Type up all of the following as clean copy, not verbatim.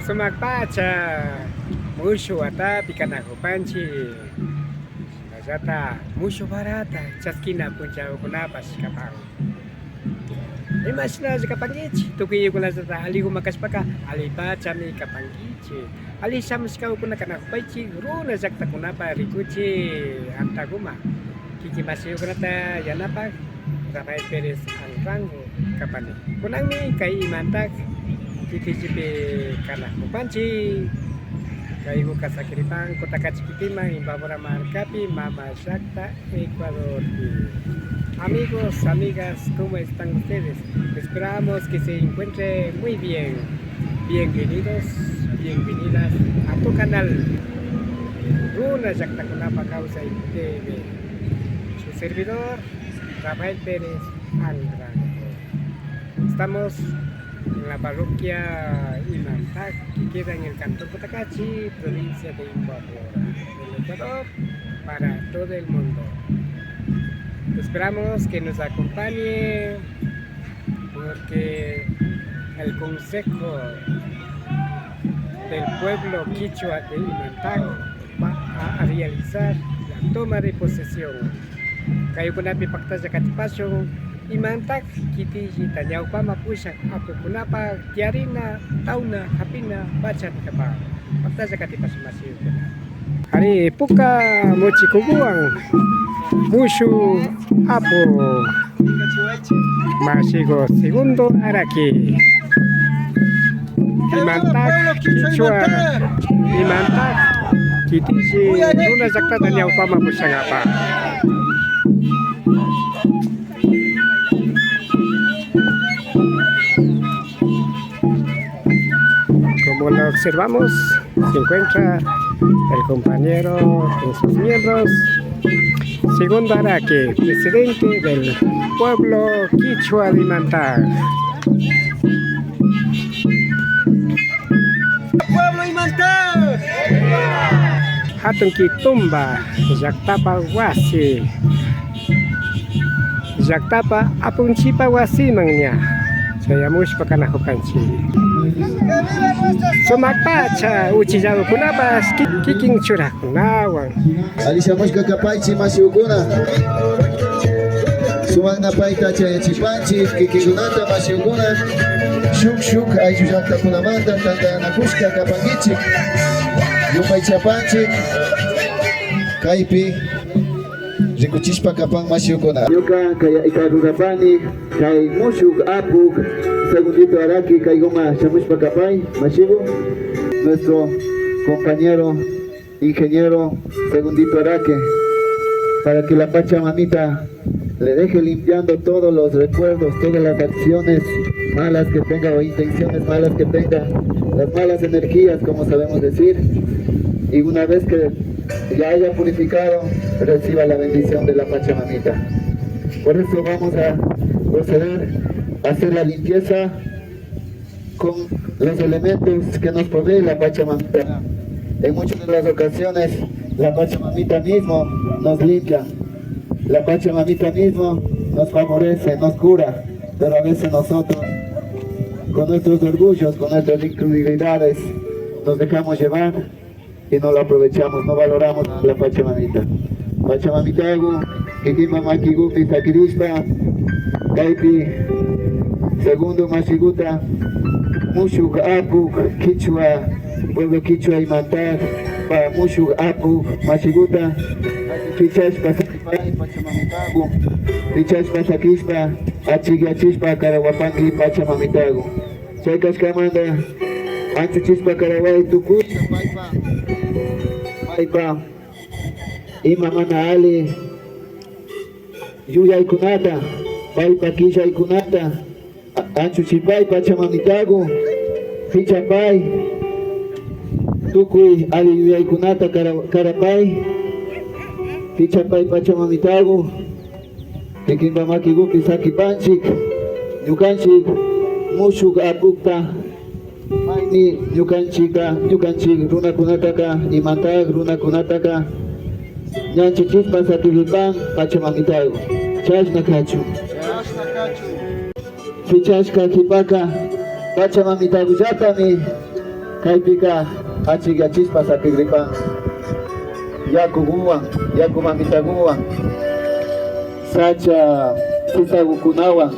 Sumagpacha mushu ata pikanakupanchi allata mushu barata chaskina punchawkunapas kapan imashnallacha kapankichik tukuyukunallata aliku makashpaka alipachami kapankichik ali shamushkawkuna kanakupaychik runa llaqtakunapa rikuchik antakuma kikimasiyukunata yanapak Rafael Pérez Alrango kapani kunanmi kay imantak kikichipi kanakupanchik kayku kasakiripan Kotakachikipiman Imbabura Marcapi Mama Llaqta Ecuador. Amigos, amigas, ¿cómo están ustedes? Esperamos que se encuentren muy bien. Bienvenidos, bienvenidas a tu canal Runa Llaqtakunapa Causa TV. Su servidor Rafael Pérez Alrango. Estamos en la parroquia Imantac, que queda en el cantón Cotacachi, provincia de Imbabura, del Ecuador, para todo el mundo. Esperamos que nos acompañe porque el Consejo del Pueblo Quichua de Imantac va a realizar la toma de posesión. Kayukunapi Pactaya Katipasyon Imantac kitiji tanyawpama pushak apukunapa tiarina tauna hapina bachanakapa Pactaya Katipasyon masiyukuna hari puka mochikuguan mushu apo masigo segundo araki Imantac Quichua Imantac kitiji Runa Llaqta tanyawpama pushak apa. Como lo observamos, se encuentra el compañero con sus miembros, Segundo Araque, presidente del pueblo Quichua de Imantac. ¡Pueblo Imantac! Hatun Kitumba, Llaqtapa Wasi, Llaqtapa Apunchipa Wasi mangnya. Saya mushpa kanakupanchi. Sumakpacha uchillaw kunapas kikin churakunawan. Alishamushka kapaychi masiukuna. Sumaknapayta chayachipanchi kikikunata masiukuna. Shuk shuk ayllu llaqtakunamanta tantanakushka kapankichik. Yupaychapanchik kaypi rikuchishpa kapan masiukuna. Yuka kaya ikarurapani kay mushuk apuk segundito araki kay goma shamushpa kapay masigo. Nuestro compañero ingeniero Segundito Araque, para que la Pachamamita le deje limpiando todos los recuerdos, todas las acciones malas que tenga o intenciones malas que tenga, las malas energías, como sabemos decir, y una vez que ya haya purificado, reciba la bendición de la Pachamamita. Por eso vamos a proceder a hacer la limpieza con los elementos que nos provee la Pachamamita. En muchas de las ocasiones la Pachamamita mismo nos limpia, la Pachamamita mismo nos favorece, nos cura, pero a veces nosotros con nuestros orgullos, con nuestras incredulidades nos dejamos llevar y no lo aprovechamos, no valoramos la Pachamamita. Pachamamitagu, Kikima Makigupi Sakirishpa, Kaipi, Segundo Mashiguta, Mushuk Apuk, Quichua, Pueblo Quichua Imantac, para Mushuk Apuk, Mashiguta, Fichashpa Sakipay, Pachamamitagu, Fichashpa Sakishpa, Achigiachishpa, Karawapangi, Pachamamitagu. Chaykas Kamanda, Anchuchispa Karawai, Tukucha, Paipa, Imamana Ali, Yuya Ikunata, Paipa Kisha Ikunata, Anchuchipay, Pachamamitagu, Fichapay, Tukui Ali Yuya Ikunata, Karapay, Fichapay, Pachamamitagu, Tekimbamaki Gupi, Sakipanchik, Yukanchik, Mushuk Apukta, Maini, Yukanchik, Runa Kunataka, Imantac, Runa Kunataka, Nyanchichispa, Sakilipan, Pachamamitagu, Chashna Kachu, Fichashka Kipaka, Pachamamitagu Yatami, kaypika achigachispa sakigripan yakuguwan yakumamitaguwan sacha sisagukunawan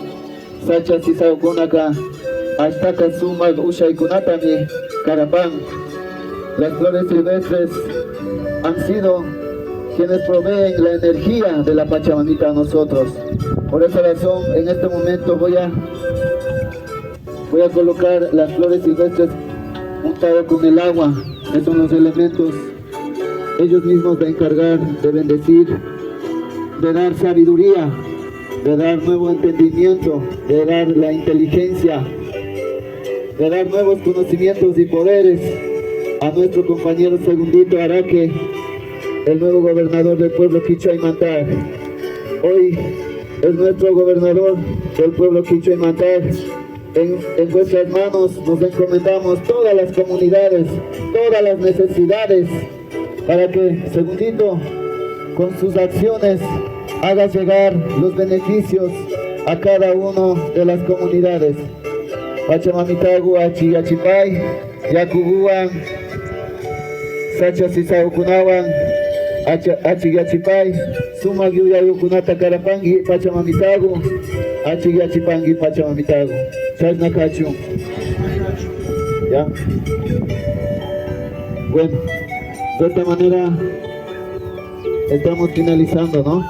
sacha sisagukunaka ashtaka sumak ushaykunatami karapan. Las flores silvestres han sido quienes proveen la energía de la Pachamamita a nosotros. Por esa razón, en este momento voy a colocar las flores silvestres juntado con el agua, que son los elementos ellos mismos de encargar, de bendecir, de dar sabiduría, de dar nuevo entendimiento, de dar la inteligencia, de dar nuevos conocimientos y poderes a nuestro compañero Segundito Araque, el nuevo gobernador del pueblo Quichua Imantag. Hoy es nuestro gobernador del pueblo Quichua Imantag. En vuestras manos nos encomendamos todas las comunidades, todas las necesidades, para que Segundito con sus acciones haga llegar los beneficios a cada una de las comunidades. Pachamamitagu achigachipay, yakuguan, sacha sisaukunawan, achigachipay, sumagyuyayukunata karapangi, Pachamamitagu, achigachipangi Pachamamitagu. Chasnakachu. ¿Ya? Bueno, de esta manera estamos finalizando, ¿no?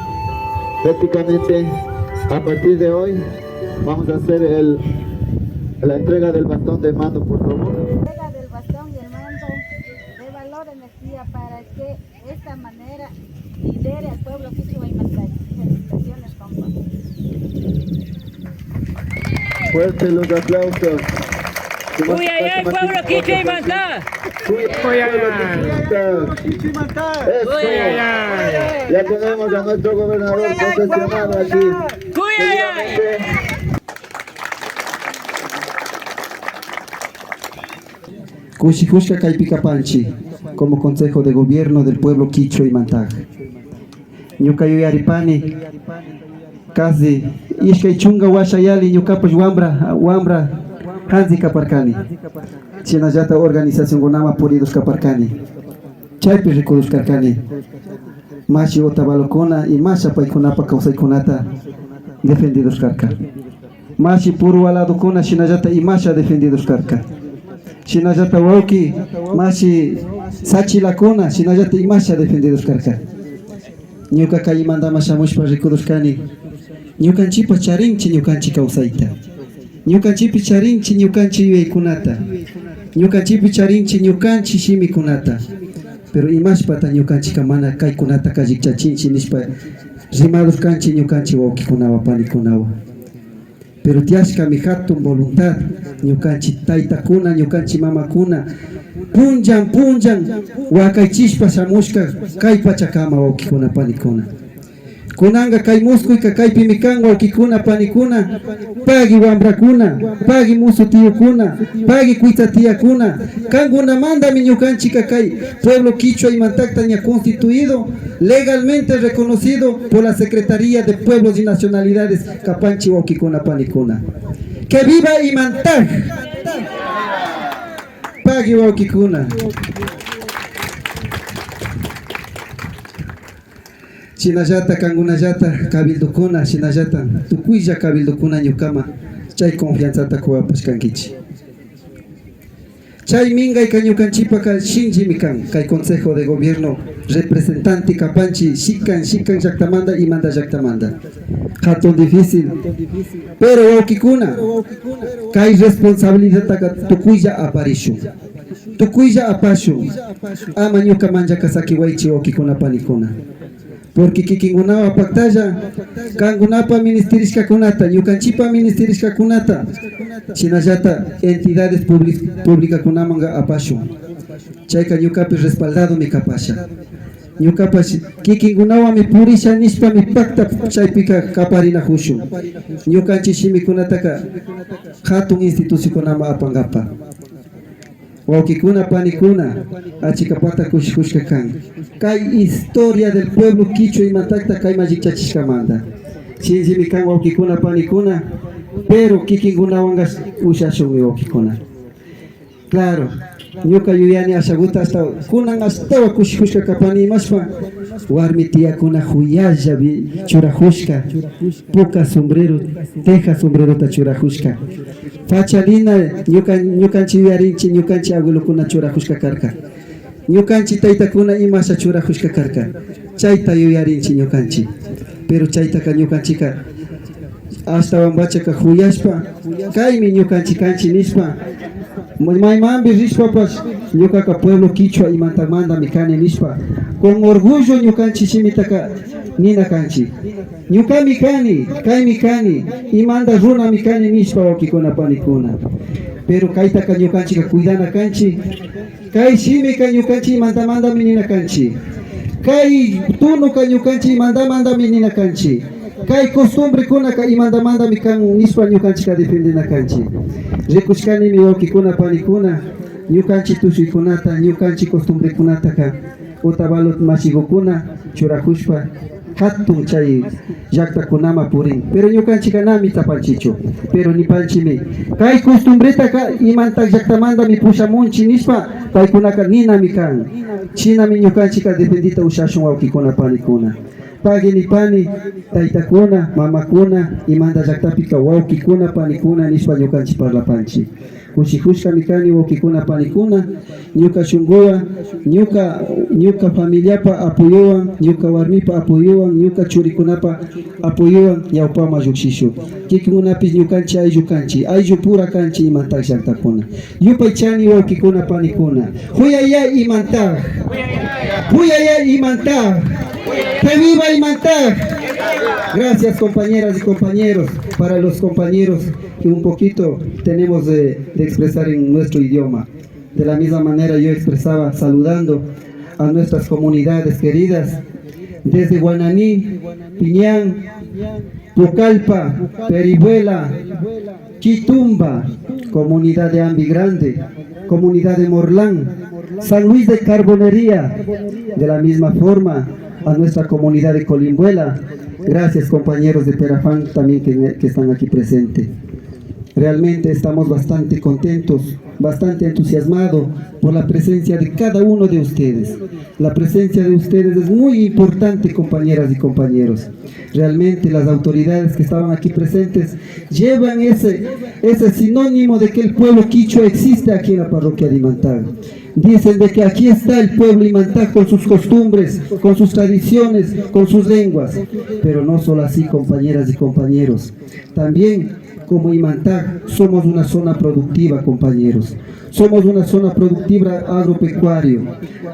Prácticamente a partir de hoy vamos a hacer la entrega del bastón de mando, por favor. Entrega del bastón y el mando de valor energía para que de esta manera lidere al pueblo Quichua Imantag. Felicitaciones, compa. Fuerte los aplausos. Cuyayay, pueblo Quichua Imantag. Eso. Ya tenemos a nuestro gobernador profesional aquí. Cuyayay. Kushikushka Kaypikapanchi, como Consejo de Gobierno del Pueblo Quichua Imantag. Ñuka yuyaripani, casi ishkay chunga washayali ñukapash wambra hanzi kaparkani. Chinallata organización gunama puridos kaparkani. Chaypi rikudos karkani. Mashi otabalokuna y masha paikunapa kausaykunata defendidos karka. Mashi puru aladukuna chinallata y masha defendidos karka. Chinallata wauki, mashi sachilakuna, chinallata y masha defendidos karka. Ñuka kaymanta mashamushpa rikudushkani. Ñukanchipa charinchi ñukanchi kawsayta. Ñukanchipi charinchi ñukanchi yuyaykunata. Ñukanchipi charinchi ñukanchi shimikunata. Pero imashpata ñukanchika mana kaykunata kallikchachinchi nishpa rimados kanchi ñukanchi wawkikunawa panikunawa. Pero tiashka mi hatun voluntad ñukanchi taytakuna ñukanchi mamakuna punjan wakaychishpa shamushka kay pachakama wawkikuna panikuna. Kunanga kay muskuyka kaypi mikan wawkikuna panikuna, pagi wambrakuna, pagi musu tiyukuna, pagi kuita tiyakuna, kanguna manda mi ñukanchika kay pueblo Quichua Imantag taña constituido, legalmente reconocido por la Secretaría de Pueblos y Nacionalidades Kapanchi wawkikuna panikuna. ¡Que viva Imantag! Pagi wawkikuna. Shinallata kangunallata kabildukuna shinallata tukuylla kabildukuna ñukama chay confianzata kuwapash kankichi. Chay mingay ñukanchipa shinjimi kan kay Consejo de Gobierno representante kapanchi shikan llaktamanta y manda llaktamanta. Hatun difícil, pero wawkikuna kay responsabilidad tukuylla aparishu. Tukuylla apashu. Ama ñuka manja kasaki waychi wawkikuna panikuna. Porque kikingunawa paktalla, kangunapa ministerishka kunata, ñukanchipa ministerishka kunata, chinallata entidades públicas kunamanga apashu. Chayka ñukapi respaldado mi kapasha. Ñukapash kikingunawa mi purisha nishpa mi pakta chaypika kaparina hushu. Ñukanchi shimikunataka hatun institución kunama apangapa. Wawkikuna panikuna achikapata kushkushka kan. Kay historia del pueblo Quichua Imantag kay majikchachishkamanta. Shinjimi kan wawkikuna panikuna, pero kikinguna wangas ushashunmi wawkikuna. Claro, ñuka yuyani ashaguta hasta kunan hasta kushihushka kapani mashpa warmi tiyakuna huyalla churahushka puka sombrero teja sombrero ta churahushka fachalina ñukanchi yuyarinchi ñukanchi abuelokuna churahushka karka ñukanchi taytakuna imasha churahushka karka chayta yuyarinchi ñukanchi pero chaytaka ñukanchika hasta wambachaka huyashpa kaymi ñukanchi kanchi nishpa maymambi rishpapas ñukaka pueblo quichua imantamanta mikani nishpa con orgullo ñukanchi shimitaka nina kanchi ñukami kani kaymi kani imanda runa mikani nishpa wakikuna panikuna pero kaytaka ñukanchika cuidana kanchi kay shimika ñukanchi imantamanta minina kanchi kay tunuka ñukanchi imandamanta minina kanchi kay costumbre kunaka imandamanta mikan nishpa ñukanchika defendena kanchi rikushkani mi wawkikuna panikuna ñukanchi tushuykunata ñukanchi costumbrekunataka utabalot mashigukuna churahushpa hatun chay llaqtakunama purin pero ñukanchika nami tapanchichu pero nipanchimi kay costumbretaka imanta llaqtamanta mi pushamunchi nishpa paykunaka ninami kan chinami ñukanchika defendita ushashun wawkikuna panikuna pagi nipani taytakuna mamakuna imanda llaktapika wawkikuna panikuna nishpa ñukanchi parlapanchi kushihushka mikani wawkikuna panikuna ñuka shunguwa ñuka familiapa apoyuwan ñuka warmipa apoyuwan ñuka churikunapa apoyuwan yawpama llukshishu kikimunapis ñukanchi ayllu pura kanchi imantak llaktakuna yupay chani wawkikuna panikuna huyaya imantak ¡Que viva Imantag! Gracias compañeras y compañeros. Para los compañeros que un poquito tenemos de expresar en nuestro idioma. De la misma manera yo expresaba saludando a nuestras comunidades queridas desde Guananí, Piñán, Pucallpa, Peribuela, Quitumba, comunidad de Ambi Grande, comunidad de Morlán, San Luis de Carbonería, de la misma forma a nuestra comunidad de Colimbuela. Gracias compañeros de Perafán también que están aquí presentes. Realmente estamos bastante contentos, bastante entusiasmados por la presencia de cada uno de ustedes. La presencia de ustedes es muy importante, compañeras y compañeros. Realmente las autoridades que estaban aquí presentes llevan ese sinónimo de que el pueblo quichua existe aquí en la parroquia de Imantag. Dicen de que aquí está el pueblo Imantag con sus costumbres, con sus tradiciones, con sus lenguas. Pero no solo así, compañeras y compañeros. También como Imantag somos una zona productiva, compañeros. Somos una zona productiva agropecuario.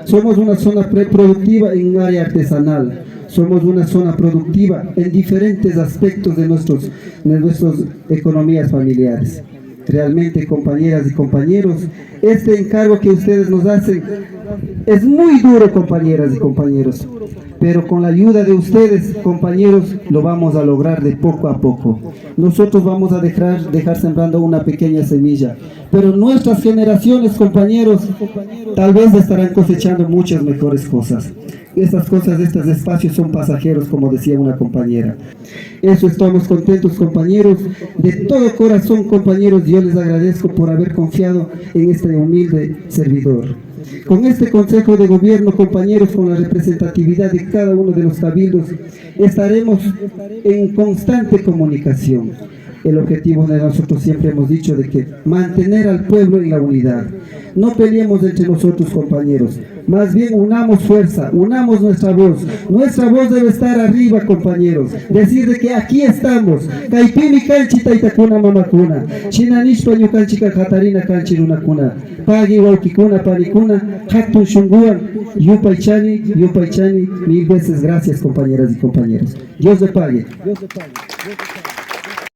Somos una zona productiva en un área artesanal. Somos una zona productiva en diferentes aspectos de nuestras economías familiares. Realmente, compañeras y compañeros, este encargo que ustedes nos hacen es muy duro, compañeras y compañeros, pero con la ayuda de ustedes, compañeros, lo vamos a lograr de poco a poco. Nosotros vamos a dejar sembrando una pequeña semilla, pero nuestras generaciones, compañeros, tal vez estarán cosechando muchas mejores cosas. Estas cosas, estos espacios son pasajeros, como decía una compañera. Eso estamos contentos, compañeros, de todo corazón, compañeros. Yo les agradezco por haber confiado en este humilde servidor. Con este Consejo de Gobierno, compañeros, con la representatividad de cada uno de los cabildos, estaremos en constante comunicación. El objetivo de nosotros siempre hemos dicho de que mantener al pueblo en la unidad. No peleemos entre nosotros, compañeros. Más bien unamos fuerza, unamos nuestra voz. Nuestra voz debe estar arriba, compañeros. Decir de que aquí estamos. Kaipimi kanchi taitakuna mamakuna. Chinanishpa ñukanchika katarina kanchi runakuna. Pagi waukikuna panikuna. Hatun shunguan. Yupaychani. Mil veces gracias, compañeras y compañeros. Dios le pague.